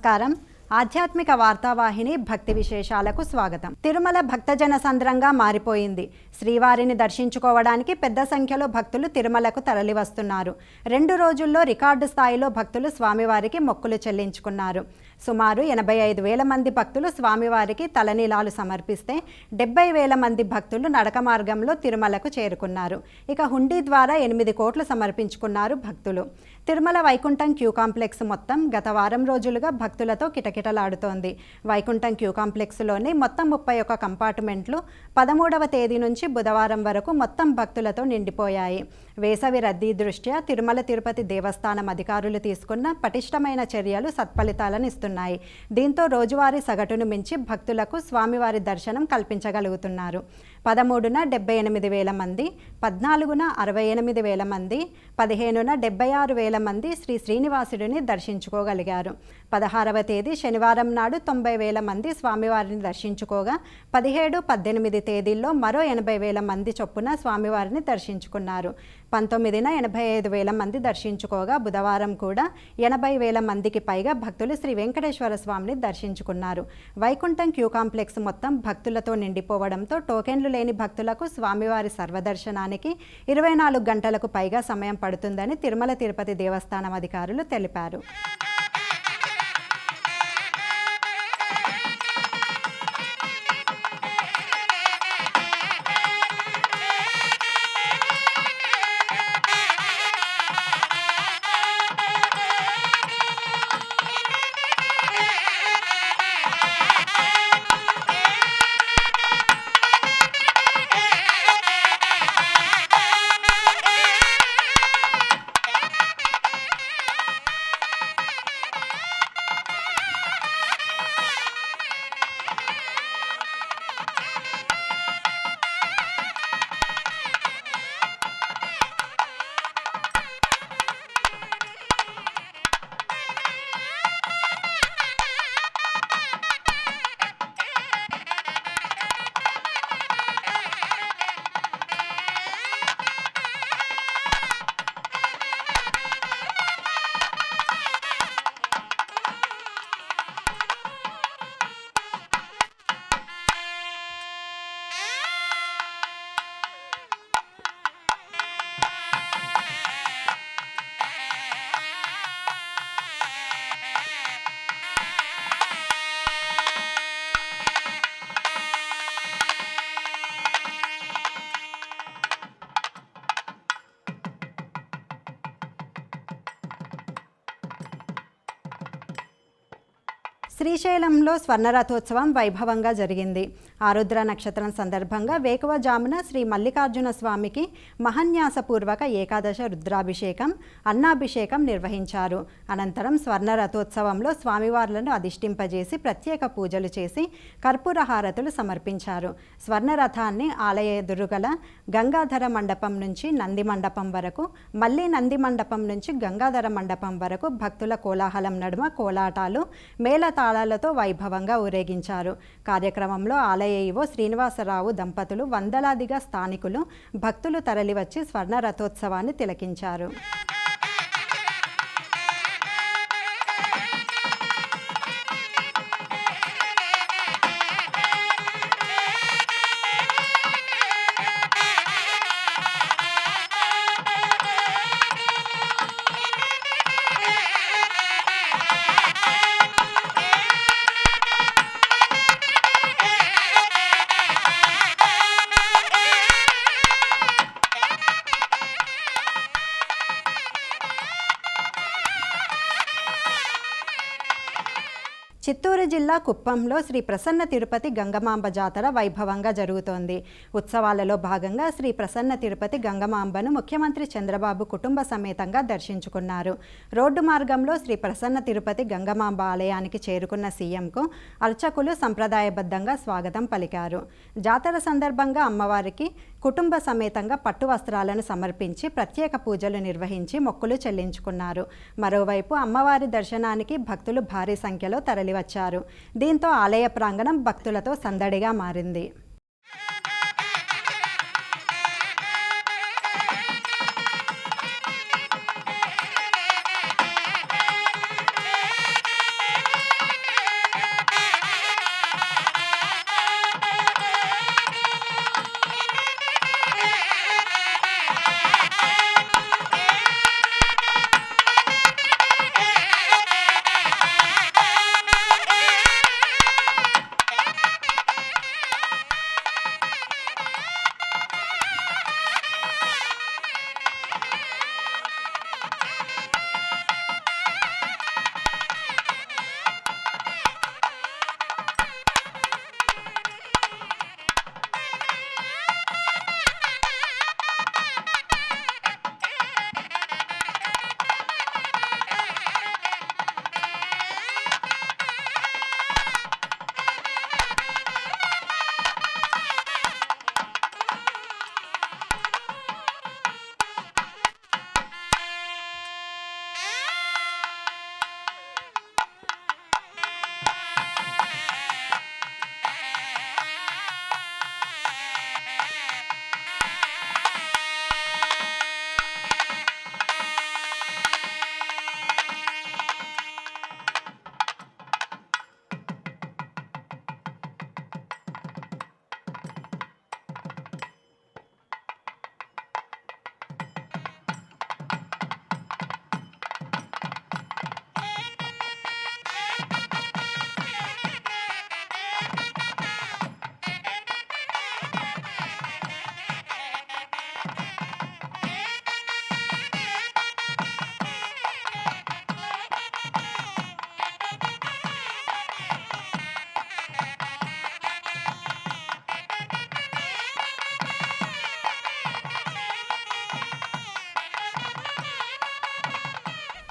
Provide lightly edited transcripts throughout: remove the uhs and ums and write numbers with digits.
నమస్కారం. ఆధ్యాత్మిక వార్తావాహిని భక్తి విశేషాలకు స్వాగతం. తిరుమల భక్తజన సంద్రంగా మారిపోయింది. శ్రీవారిని దర్శించుకోవడానికి పెద్ద సంఖ్యలో భక్తులు తిరుమలకు తరలివస్తున్నారు. 2 రోజుల్లో రికార్డు స్థాయిలో భక్తులు స్వామివారికి మొక్కులు చెల్లించుకున్నారు. సుమారు 85,000 మంది భక్తులు స్వామివారికి తలనీలాలు సమర్పిస్తే 70,000 మంది భక్తులు నడక మార్గంలో తిరుమలకు చేరుకున్నారు. ఇక హుండీ ద్వారా 8 కోట్లు సమర్పించుకున్నారు భక్తులు. తిరుమల వైకుంఠం క్యూ కాంప్లెక్స్ మొత్తం గత వారం రోజులుగా భక్తులతో కిటకిటలాడుతోంది. వైకుంఠం క్యూ కాంప్లెక్స్లోని మొత్తం 31 కంపార్ట్మెంట్లు 13వ తేదీ నుంచి బుధవారం వరకు మొత్తం భక్తులతో నిండిపోయాయి. వేసవి రద్దీ దృష్ట్యా తిరుమల తిరుపతి దేవస్థానం అధికారులు తీసుకున్న పటిష్టమైన చర్యలు సత్ఫలితాలను ఇస్తున్నాయి. దీంతో రోజువారీ సగటును మించి భక్తులకు స్వామివారి దర్శనం కల్పించగలుగుతున్నారు. 13న 78,000 మంది, 14న 68,000 మంది, 15న 76,000 మంది శ్రీ శ్రీనివాసుడిని దర్శించుకోగలిగారు. 16వ తేదీ శనివారం నాడు 90,000 మంది స్వామివారిని దర్శించుకోగా 17, 18 తేదీల్లో మరో 80,000 మంది చొప్పున స్వామివారిని దర్శించుకున్నారు. 19న 85,000 మంది దర్శించుకోగా బుధవారం కూడా 80,000 మందికి పైగా భక్తులు శ్రీ వెంకటేశ్వర స్వామిని దర్శించుకున్నారు. వైకుంఠం క్యూ కాంప్లెక్స్ మొత్తం భక్తులతో నిండిపోవడంతో టోకెన్లు లేని భక్తులకు స్వామివారి సర్వదర్శనానికి 24 గంటలకు పైగా సమయం పడుతుందని తిరుమల తిరుపతి దేవస్థానం అధికారులు తెలిపారు. శ్రీశైలంలో స్వర్ణరథోత్సవం వైభవంగా జరిగింది. ఆరుద్ర నక్షత్రం సందర్భంగా వేకువజామున శ్రీ మల్లికార్జున స్వామికి మహాన్యాసపూర్వక ఏకాదశ రుద్రాభిషేకం, అన్నాభిషేకం నిర్వహించారు. అనంతరం స్వర్ణరథోత్సవంలో స్వామివార్లను అధిష్ఠింపజేసి ప్రత్యేక పూజలు చేసి కర్పూర హారతులు సమర్పించారు. స్వర్ణరథాన్ని ఆలయ ఎదురుగల గంగాధర మండపం నుంచి నంది మండపం వరకు, మళ్లీ నంది మండపం నుంచి గంగాధర మండపం వరకు భక్తుల కోలాహలం నడుమ కోలాటాలు, మేళతాళాలతో వైభవంగా ఊరేగించారు. కార్యక్రమంలో ఆలయ ఈవో శ్రీనివాసరావు దంపతులు, వందలాదిగా స్థానికులు, భక్తులు తరలివచ్చి స్వర్ణ రథోత్సవాన్ని తిలకించారు. చిత్తూరు జిల్లా కుప్పంలో శ్రీ ప్రసన్న తిరుపతి గంగమాంబ జాతర వైభవంగా జరుగుతోంది. ఉత్సవాలలో భాగంగా శ్రీ ప్రసన్న తిరుపతి గంగమాంబను ముఖ్యమంత్రి చంద్రబాబు కుటుంబ సమేతంగా దర్శించుకున్నారు. రోడ్డు మార్గంలో శ్రీ ప్రసన్న తిరుపతి గంగమాంబ ఆలయానికి చేరుకున్న సీఎంకు అర్చకులు సంప్రదాయబద్ధంగా స్వాగతం పలికారు. జాతర సందర్భంగా అమ్మవారికి కుటుంబ సమేతంగా పట్టు వస్త్రాలను సమర్పించి ప్రత్యేక పూజలు నిర్వహించి మొక్కులు చెల్లించుకున్నారు. మరోవైపు అమ్మవారి దర్శనానికి భక్తులు భారీ సంఖ్యలో తరలివచ్చారు. దీంతో ఆలయ ప్రాంగణం భక్తులతో సందడిగా మారింది.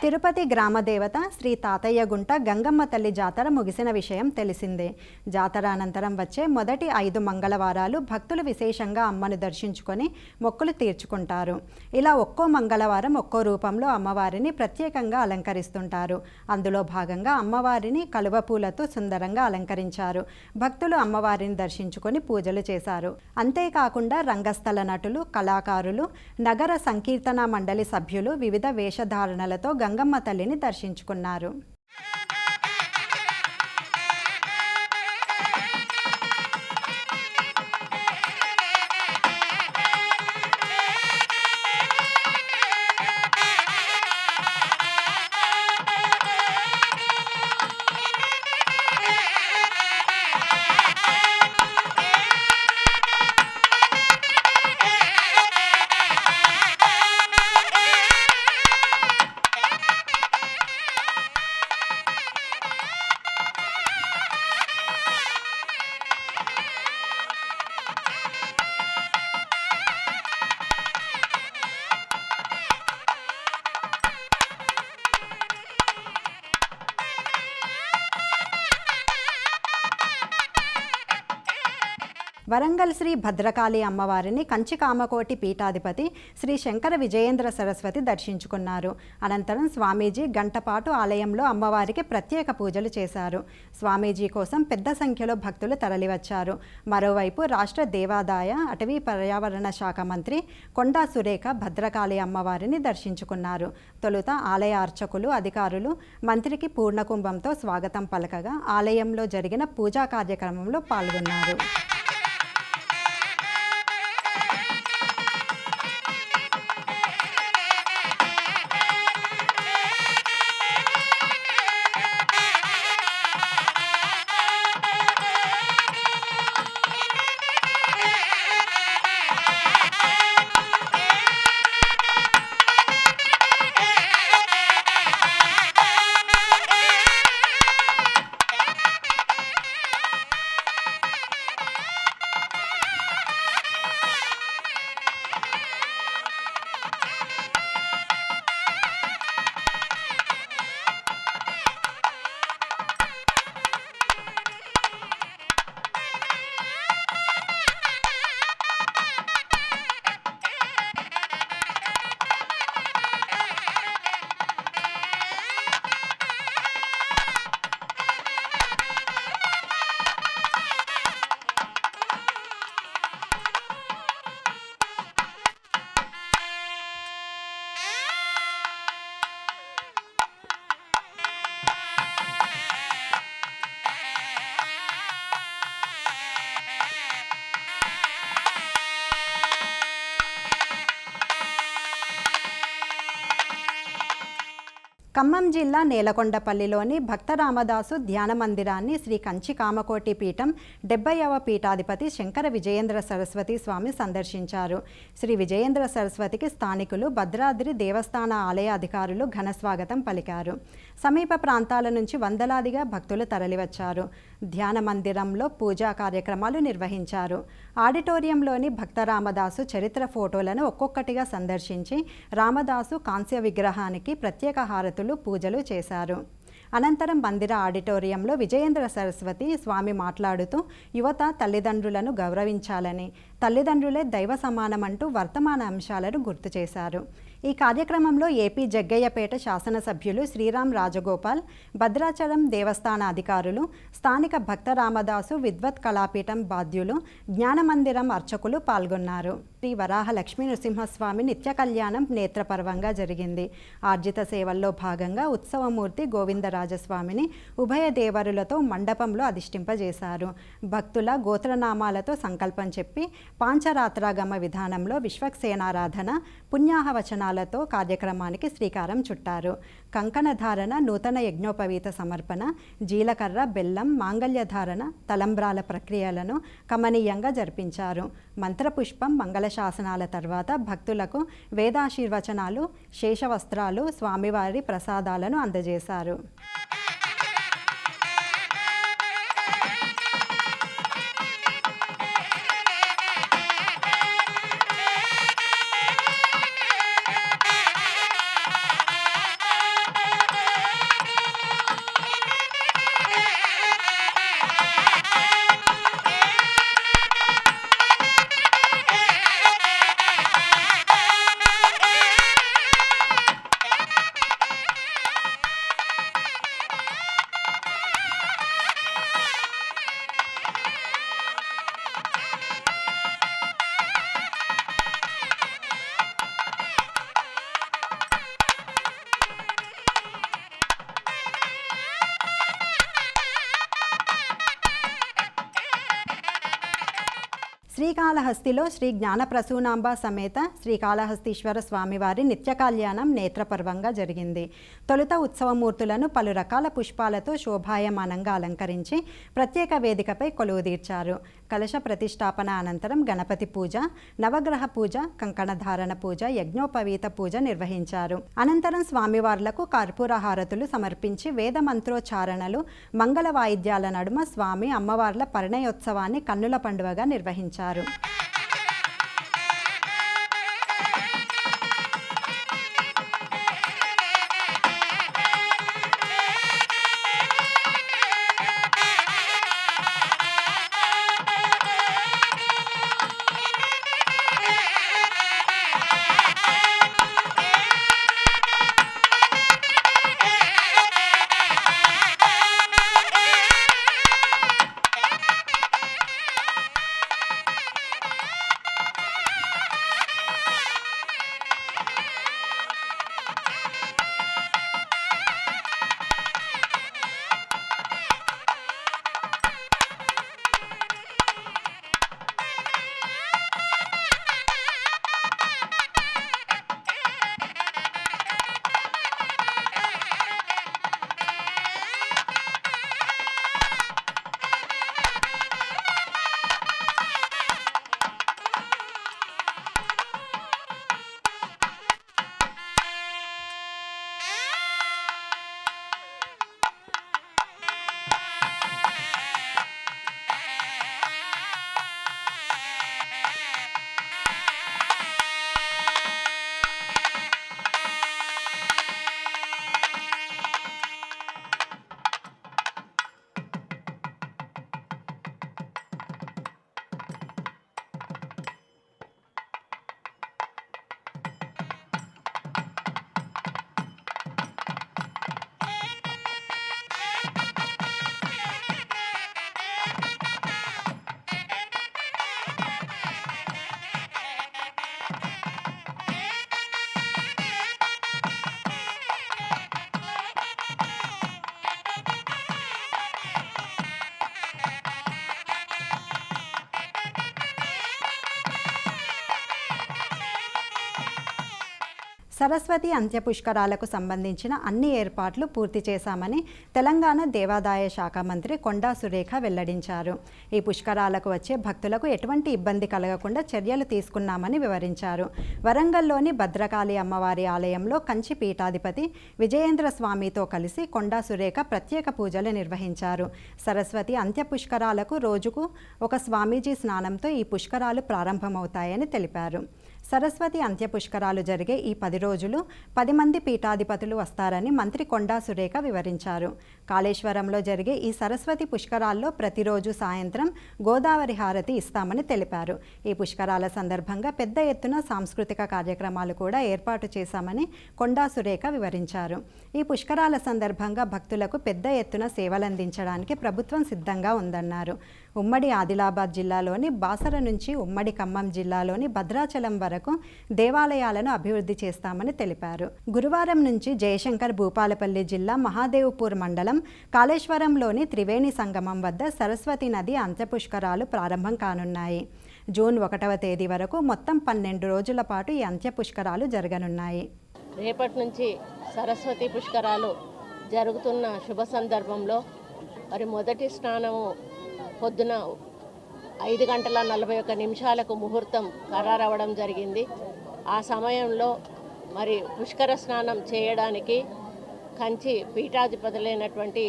తిరుపతి గ్రామదేవత శ్రీ తాతయ్య గుంట గంగమ్మ తల్లి జాతర ముగిసిన విషయం తెలిసిందే. జాతర అనంతరం వచ్చే మొదటి 5 మంగళవారాలు భక్తులు విశేషంగా అమ్మను దర్శించుకొని మొక్కులు తీర్చుకుంటారు. ఇలా ఒక్కో మంగళవారం ఒక్కో రూపంలో అమ్మవారిని ప్రత్యేకంగా అలంకరిస్తుంటారు. అందులో భాగంగా అమ్మవారిని కలువ పూలతో సుందరంగా అలంకరించారు. భక్తులు అమ్మవారిని దర్శించుకొని పూజలు చేశారు. అంతేకాకుండా రంగస్థల నటులు, కళాకారులు, నగర సంకీర్తన మండలి సభ్యులు వివిధ వేషధారణలతో గంగమ్మ తల్లిని దర్శించుకున్నారు. వరంగల్ శ్రీ భద్రకాళి అమ్మవారిని కంచి కామకోటి పీఠాధిపతి శ్రీ శంకర విజయేంద్ర సరస్వతి దర్శించుకున్నారు. అనంతరం స్వామీజీ గంటపాటు ఆలయంలో అమ్మవారికి ప్రత్యేక పూజలు చేశారు. స్వామీజీ కోసం పెద్ద సంఖ్యలో భక్తులు తరలివచ్చారు. మరోవైపు రాష్ట్ర దేవాదాయ అటవీ పర్యావరణ శాఖ మంత్రి కొండా సురేఖ భద్రకాళి అమ్మవారిని దర్శించుకున్నారు. తొలుత ఆలయ అర్చకులు, అధికారులు మంత్రికి పూర్ణకుంభంతో స్వాగతం పలకగా ఆలయంలో జరిగిన పూజా కార్యక్రమంలో పాల్గొన్నారు. ఖమ్మం జిల్లా నేలకొండపల్లిలోని భక్త రామదాసు ధ్యాన మందిరాన్ని శ్రీ కంచి కామకోటి పీఠం 70వ పీఠాధిపతి శంకర విజయేంద్ర సరస్వతి స్వామి సందర్శించారు. శ్రీ విజయేంద్ర సరస్వతికి స్థానికులు, భద్రాద్రి దేవస్థాన ఆలయ అధికారులు ఘనస్వాగతం పలికారు. సమీప ప్రాంతాల నుంచి వందలాదిగా భక్తులు తరలివచ్చారు. ధ్యాన మందిరంలో పూజా కార్యక్రమాలు నిర్వహించారు. ఆడిటోరియంలోని భక్త రామదాసు చరిత్ర ఫోటోలను ఒక్కొక్కటిగా సందర్శించి రామదాసు కాంస్య విగ్రహానికి ప్రత్యేక హారతులు, పూజలు చేశారు. అనంతరం మందిర ఆడిటోరియంలో విజయేంద్ర సరస్వతి స్వామి మాట్లాడుతూ యువత తల్లిదండ్రులను గౌరవించాలని, తల్లిదండ్రులే దైవ సమానమంటూ వర్తమాన అంశాలను గుర్తు చేశారు. ఈ కార్యక్రమంలో ఏపీ జగ్గయ్యపేట శాసనసభ్యులు శ్రీరామ్ రాజగోపాల్, భద్రాచలం దేవస్థాన అధికారులు, స్థానిక భక్త రామదాసు విద్వత్ కళాపీఠం బాధ్యులు, జ్ఞానమందిరం అర్చకులు పాల్గొన్నారు. శ్రీ వరాహ లక్ష్మీ నృసింహస్వామి నిత్య కళ్యాణం నేత్రపర్వంగా జరిగింది. ఆర్జిత సేవల్లో భాగంగా ఉత్సవమూర్తి గోవిందరాజస్వామిని ఉభయ దేవరులతో మండపంలో అధిష్ఠింపజేశారు. భక్తుల గోత్రనామాలతో సంకల్పం చెప్పి పాంచరాత్రాగమ విధానంలో విశ్వక్సేనారాధన, పుణ్యాహవచనాలతో కార్యక్రమానికి శ్రీకారం చుట్టారు. కంకణధారణ, నూతన యజ్ఞోపవీత సమర్పణ, జీలకర్ర, బెల్లం, మాంగళ్యధారణ, తలంబ్రాల ప్రక్రియలను కమనీయంగా జరిపించారు. మంత్రపుష్పం, మంగళశాసనాల తర్వాత భక్తులకు వేదాశీర్వచనాలు, శేషవస్త్రాలు, స్వామివారి ప్రసాదాలను అందజేశారు. శ్రీకాళహస్తిలో శ్రీ జ్ఞానప్రసూనాంబ సమేత శ్రీకాళహస్తీశ్వర స్వామివారి నిత్య కళ్యాణం నేత్రపర్వంగా జరిగింది. తొలుత ఉత్సవమూర్తులను పలు రకాల పుష్పాలతో శోభాయమానంగా అలంకరించి ప్రత్యేక వేదికపై కొలువుదీర్చారు. కలశ ప్రతిష్టాపన అనంతరం గణపతి పూజ, నవగ్రహ పూజ, కంకణధారణ పూజ, యజ్ఞోపవీత పూజ నిర్వహించారు. అనంతరం స్వామివార్లకు కర్పూర హారతులు సమర్పించి వేద మంత్రోచ్చారణలు, మంగళ వాయిద్యాల నడుమ స్వామి అమ్మవార్ల పరిణయోత్సవాన్ని కన్నుల పండువగా నిర్వహించారు. సరస్వతి అంత్యపుష్కరాలకు సంబంధించిన అన్ని ఏర్పాట్లు పూర్తి చేశామని తెలంగాణ దేవాదాయ శాఖ మంత్రి కొండా సురేఖ వెల్లడించారు. ఈ పుష్కరాలకు వచ్చే భక్తులకు ఎటువంటి ఇబ్బంది కలగకుండా చర్యలు తీసుకున్నామని వివరించారు. వరంగల్లోని భద్రకాళి అమ్మవారి ఆలయంలో కంచి పీఠాధిపతి విజయేంద్ర స్వామితో కలిసి కొండా సురేఖ ప్రత్యేక పూజలు నిర్వహించారు. సరస్వతి అంత్యపుష్కరాలకు రోజుకు ఒక స్వామీజీ స్నానంతో ఈ పుష్కరాలు ప్రారంభమవుతాయని తెలిపారు. సరస్వతి అంత్యపుష్కరాలు జరిగే ఈ 10 రోజులు 10 మంది పీఠాధిపతులు వస్తారని మంత్రి కొండా సురేఖ వివరించారు. కాళేశ్వరంలో జరిగే ఈ సరస్వతి పుష్కరాల్లో ప్రతిరోజు సాయంత్రం గోదావరి హారతి ఇస్తామని తెలిపారు. ఈ పుష్కరాల సందర్భంగా పెద్ద ఎత్తున సాంస్కృతిక కార్యక్రమాలు కూడా ఏర్పాటు చేశామని కొండా సురేఖ వివరించారు. ఈ పుష్కరాల సందర్భంగా భక్తులకు పెద్ద ఎత్తున సేవలందించడానికి ప్రభుత్వం సిద్ధంగా ఉందన్నారు. ఉమ్మడి ఆదిలాబాద్ జిల్లాలోని బాసర నుంచి ఉమ్మడి ఖమ్మం జిల్లాలోని భద్రాచలం వరకు దేవాలయాలను అభివృద్ధి చేస్తామని తెలిపారు. గురువారం నుంచి జయశంకర్ భూపాలపల్లి జిల్లా మహాదేవ్పూర్ మండలం కాళేశ్వరంలోని త్రివేణి సంగమం వద్ద సరస్వతి నది అంత్యపుష్కరాలు ప్రారంభం కానున్నాయి. జూన్ 1వ తేదీ వరకు మొత్తం 12 రోజుల పాటు ఈ అంత్యపుష్కరాలు జరగనున్నాయి. రేపటి నుంచి సరస్వతి పుష్కరాలు జరుగుతున్న శుభ సందర్భంలో మరి మొదటి స్నానము పొద్దున 5:41 ముహూర్తం ఖరారవడం జరిగింది. ఆ సమయంలో మరి పుష్కర స్నానం చేయడానికి కంచి పీఠాధిపతులైనటువంటి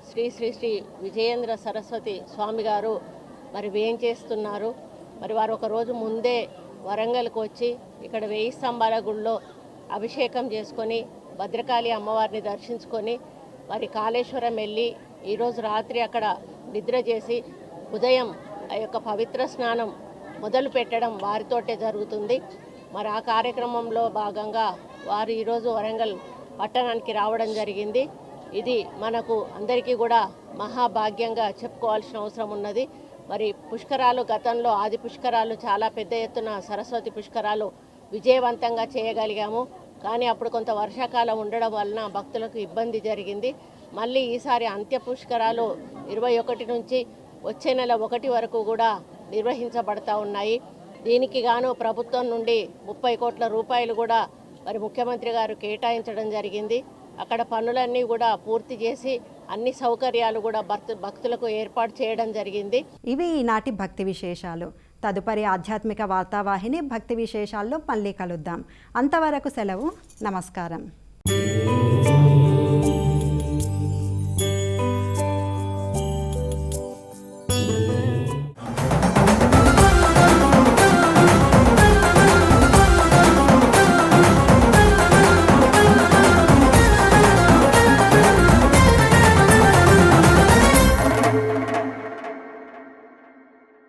శ్రీ శ్రీ శ్రీ విజయేంద్ర సరస్వతి స్వామి గారు మరి వేంచేస్తున్నారు. మరి వారు ఒక రోజు ముందే వరంగల్కి వచ్చి ఇక్కడ 1000 స్తంభాల గుడిలో అభిషేకం చేసుకొని భద్రకాళి అమ్మవారిని దర్శించుకొని మరి కాళేశ్వరం వెళ్ళి ఈరోజు రాత్రి అక్కడ నిద్ర చేసి ఉదయం ఆ యొక్క పవిత్ర స్నానం మొదలు పెట్టడం వారితోటే జరుగుతుంది. మరి ఆ కార్యక్రమంలో భాగంగా వారు ఈరోజు వరంగల్ పట్టణానికి రావడం జరిగింది. ఇది మనకు అందరికీ కూడా మహాభాగ్యంగా చెప్పుకోవాల్సిన అవసరం ఉన్నది. మరి పుష్కరాలు గతంలో ఆది పుష్కరాలు చాలా పెద్ద ఎత్తున సరస్వతి పుష్కరాలు విజయవంతంగా చేయగలిగాము. కానీ అప్పుడు కొంత వర్షాకాలం ఉండడం వలన భక్తులకు ఇబ్బంది జరిగింది. మళ్ళీ ఈసారి అంత్య పుష్కరాలు 21 నుంచి వచ్చే నెల 1 వరకు కూడా నిర్వహించబడతా ఉన్నాయి. దీనికి గాను ప్రభుత్వం నుండి 30 కోట్ల రూపాయలు కూడా మరి ముఖ్యమంత్రి గారు కేటాయించడం జరిగింది. అక్కడ పనులన్నీ కూడా పూర్తి చేసి అన్ని సౌకర్యాలు కూడా భక్తులకు ఏర్పాటు చేయడం జరిగింది. ఇవి ఈనాటి భక్తి విశేషాలు. తదుపరి ఆధ్యాత్మిక వార్తావాహిని భక్తి విశేషాల్లో మళ్ళీ కలుద్దాం. అంతవరకు సెలవు. నమస్కారం.